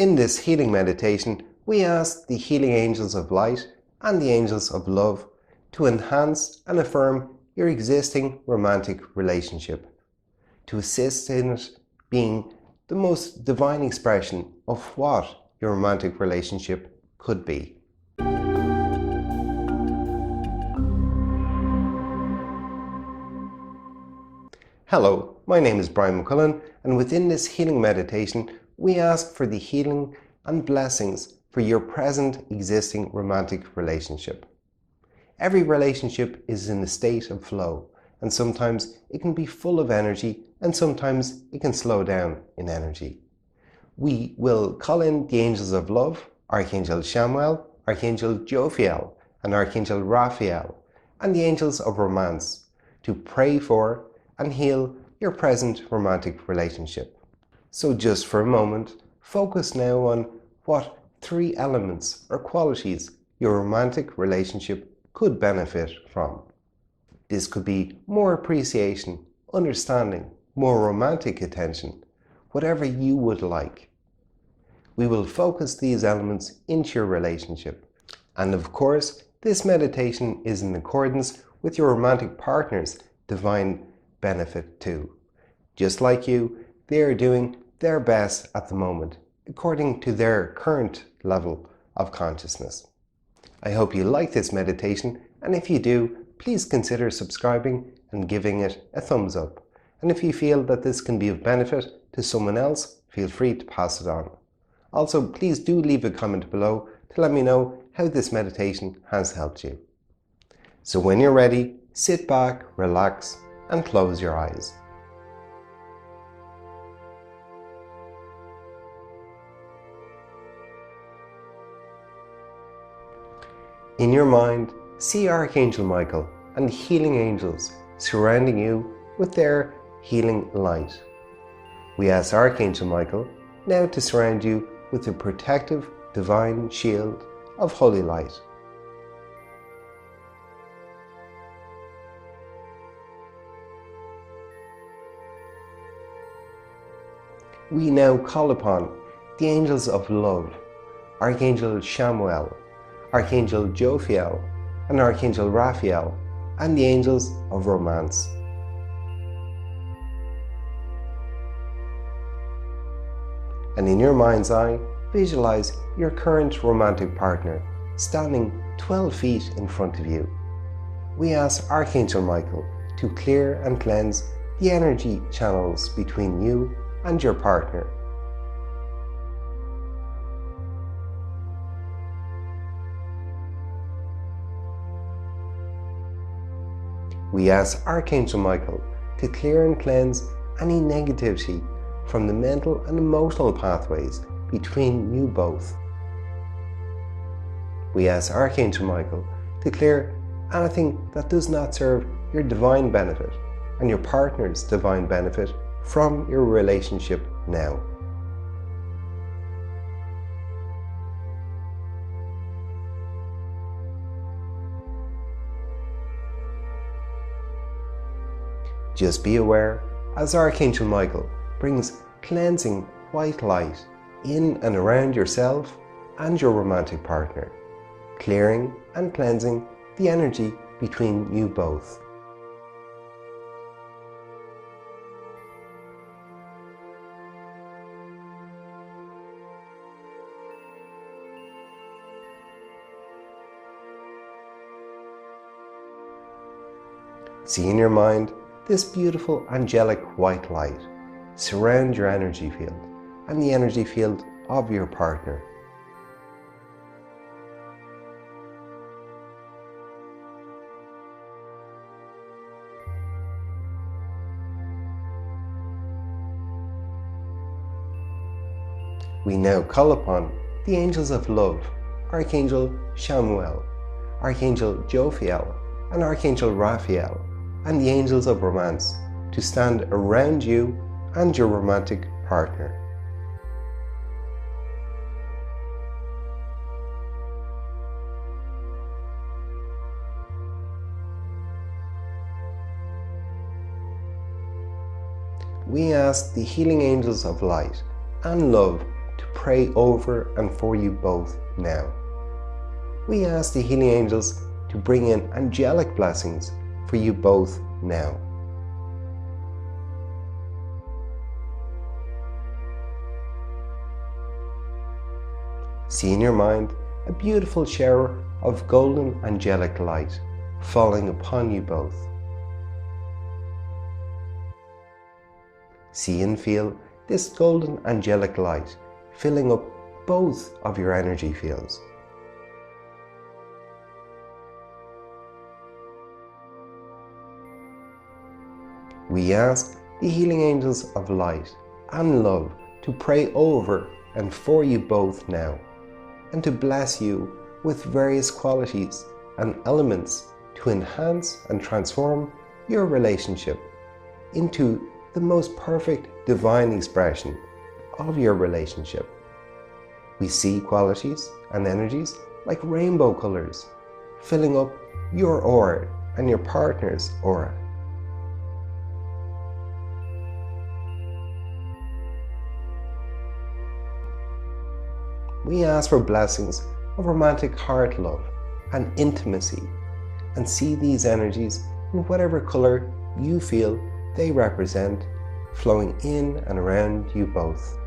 In this healing meditation, we ask the healing angels of light and the angels of love to enhance and affirm your existing romantic relationship, to assist in it being the most divine expression of what your romantic relationship could be. Hello, my name is Brian McCullen, and within this healing meditation, we ask for the healing and blessings for your present existing romantic relationship. Every relationship is in a state of flow, and sometimes it can be full of energy, and sometimes it can slow down in energy. We will call in the angels of love, Archangel Chamuel, Archangel Jophiel, and Archangel Raphael, and the angels of romance to pray for and heal your present romantic relationship. So just for a moment, focus now on what 3 elements or qualities your romantic relationship could benefit from. This could be more appreciation, understanding, more romantic attention, whatever you would like. We will focus these elements into your relationship. And of course, this meditation is in accordance with your romantic partner's divine benefit too. Just like you, they are doing their best at the moment, according to their current level of consciousness. I hope you like this meditation, and if you do, please consider subscribing and giving it a thumbs up. And if you feel that this can be of benefit to someone else, feel free to pass it on. Also, please do leave a comment below to let me know how this meditation has helped you. So when you're ready, sit back, relax, and close your eyes. In your mind, see Archangel Michael and healing angels surrounding you with their healing light. We ask Archangel Michael now to surround you with a protective divine shield of holy light. We now call upon the angels of love, Archangel Chamuel, Archangel Jophiel, and Archangel Raphael, and the angels of romance. And in your mind's eye, visualize your current romantic partner standing 12 feet in front of you. We ask Archangel Michael to clear and cleanse the energy channels between you and your partner. We ask Archangel Michael to clear and cleanse any negativity from the mental and emotional pathways between you both. We ask Archangel Michael to clear anything that does not serve your divine benefit and your partner's divine benefit from your relationship now. Just be aware as Archangel Michael brings cleansing white light in and around yourself and your romantic partner, clearing and cleansing the energy between you both. See in your mind this beautiful angelic white light surround your energy field and the energy field of your partner. We now call upon the angels of love, Archangel Chamuel, Archangel Jophiel, and Archangel Raphael, and the angels of romance to stand around you and your romantic partner. We ask the healing angels of light and love to pray over and for you both now. We ask the healing angels to bring in angelic blessings for you both now. See in your mind a beautiful shower of golden angelic light falling upon you both. See and feel this golden angelic light filling up both of your energy fields. We ask the healing angels of light and love to pray over and for you both now, and to bless you with various qualities and elements to enhance and transform your relationship into the most perfect divine expression of your relationship. We see qualities and energies like rainbow colors filling up your aura and your partner's aura. We ask for blessings of romantic heart love and intimacy, and see these energies in whatever color you feel they represent, flowing in and around you both.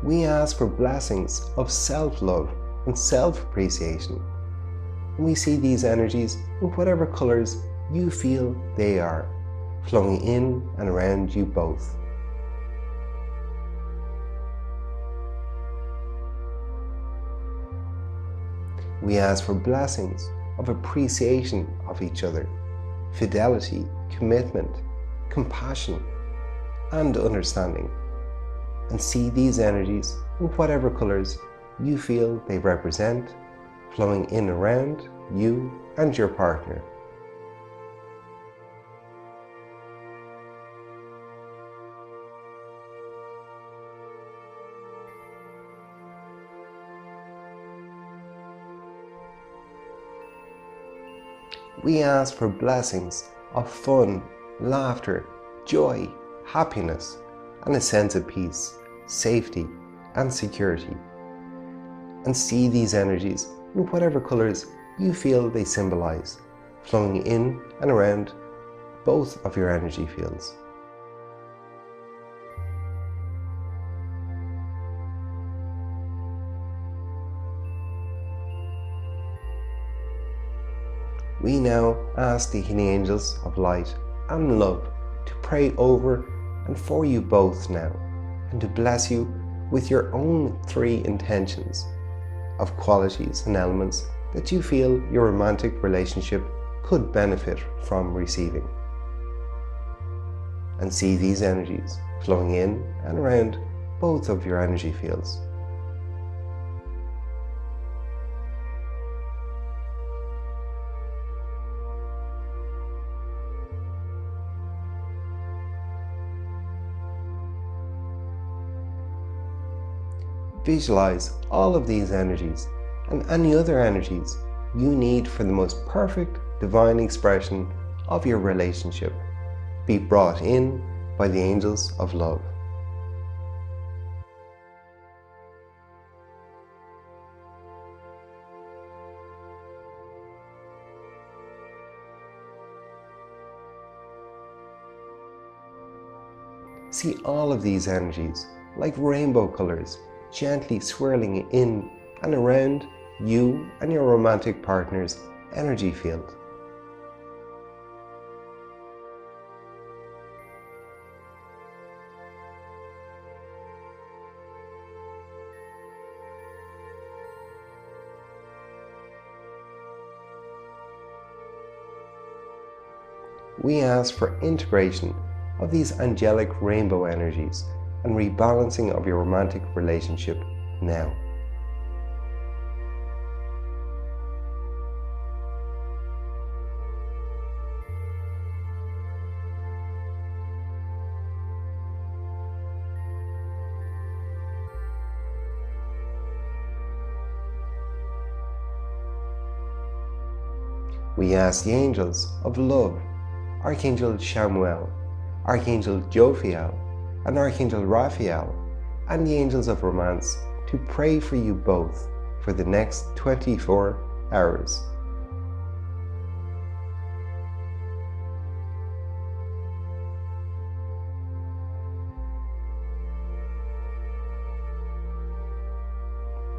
We ask for blessings of self-love and self-appreciation. And we see these energies in whatever colors you feel they are, flowing in and around you both. We ask for blessings of appreciation of each other, fidelity, commitment, compassion, and understanding. And see these energies in whatever colors you feel they represent, flowing in around you and your partner. We ask for blessings of fun, laughter, joy, happiness, and a sense of peace, safety, and security. And see these energies in whatever colors you feel they symbolize, flowing in and around both of your energy fields. We now ask the healing angels of light and love to pray over and for you both now, and to bless you with your own 3 intentions of qualities and elements that you feel your romantic relationship could benefit from receiving. And see these energies flowing in and around both of your energy fields. Visualize all of these energies and any other energies you need for the most perfect divine expression of your relationship be brought in by the angels of love. See all of these energies like rainbow colors gently swirling in and around you and your romantic partner's energy field. We ask for integration of these angelic rainbow energies and rebalancing of your romantic relationship now. We ask the angels of love, Archangel Chamuel, Archangel Jophiel, and Archangel Raphael, and the angels of romance to pray for you both for the next 24 hours.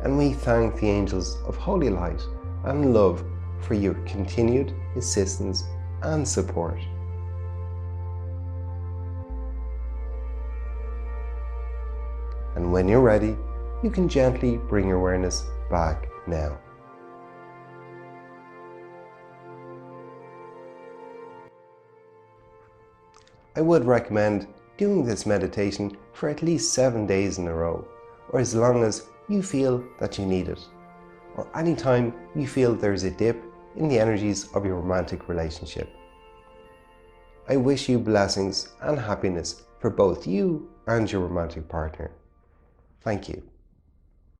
And we thank the angels of holy light and love for your continued assistance and support. And when you're ready, you can gently bring your awareness back now. I would recommend doing this meditation for at least 7 days in a row, or as long as you feel that you need it, or anytime you feel there's a dip in the energies of your romantic relationship. I wish you blessings and happiness for both you and your romantic partner. Thank you.